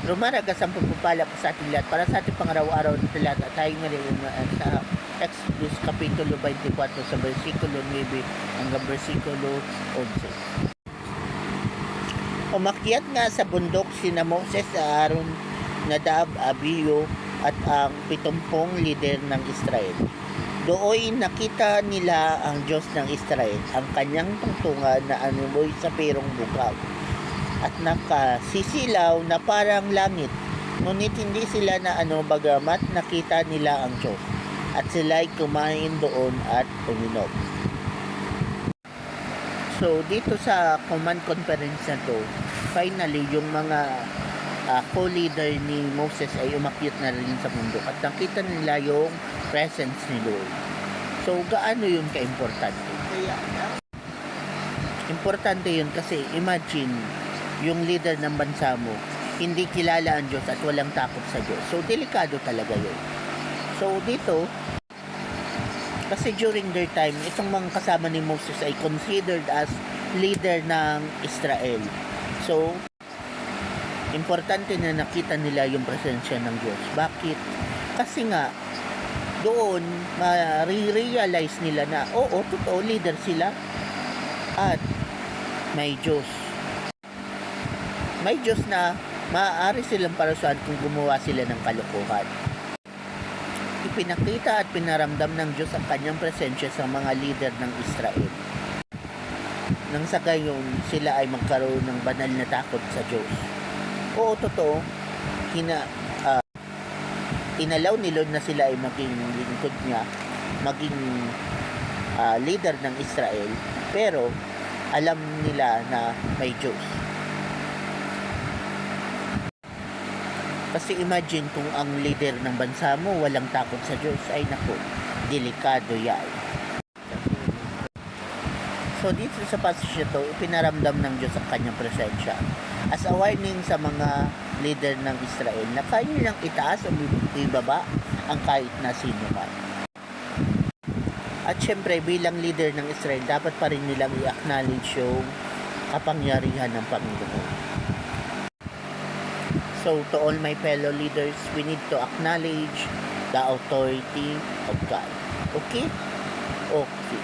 Rumaragas ang pagpupala po sa ating lahat para sa ating pangaraw-araw na talata. Tayo ngayon sa Exodus Kapitulo 24 sa versikulo 9 hanggang versikulo 11. Umakyat nga sa bundok sina Moses, Aaron, Nadab, Abiyo at ang 70 lider ng Israel. Doon nakita nila ang Diyos ng Israel, ang kanyang tungtungan na anumoy sa perong bukaw at nakasisilaw na parang langit. Ngunit hindi sila na bagamat nakita nila ang Diyos at sila'y kumain doon at uminom. So dito sa command conference na to, finally yung mga co-leader ni Moses ay umakyat na rin sa bundok at nakita nila yung presence ni Lord. So gaano yun ka-importante? Importante yun kasi imagine yung leader ng bansa mo hindi kilala ang Diyos at walang takot sa Diyos. So delikado talaga yun. So dito kasi during their time itong mga kasama ni Moses ay considered as leader ng Israel. So importante na nakita nila yung presensya ng Diyos. Bakit? Kasi nga doon ma-realize nila na oo, totoo, leader sila at may Diyos. May Diyos na maaari silang parusahan kung gumawa sila ng kalokohan. Ipinakita at pinaramdam ng Diyos ang kanyang presensya sa mga leader ng Israel. Nang sa gayon, sila ay magkaroon ng banal na takot sa Diyos. Oo, totoo, inalaw ni Lord na sila ay maging lingkod niya, maging leader ng Israel, pero alam nila na may Diyos. Kasi imagine kung ang leader ng bansa mo walang takot sa Diyos, ay naku, delikado yan. So dito sa passage ito, ipinaramdam ng Diyos ang kanyang presensya as a warning sa mga leader ng Israel na kaya nilang itaas o ibaba ang kahit na sino man. At syempre bilang leader ng Israel, dapat pa rin nilang i-acknowledge yung kapangyarihan ng Panginoon. So to all my fellow leaders, we need to acknowledge the authority of God. Okay? Okay.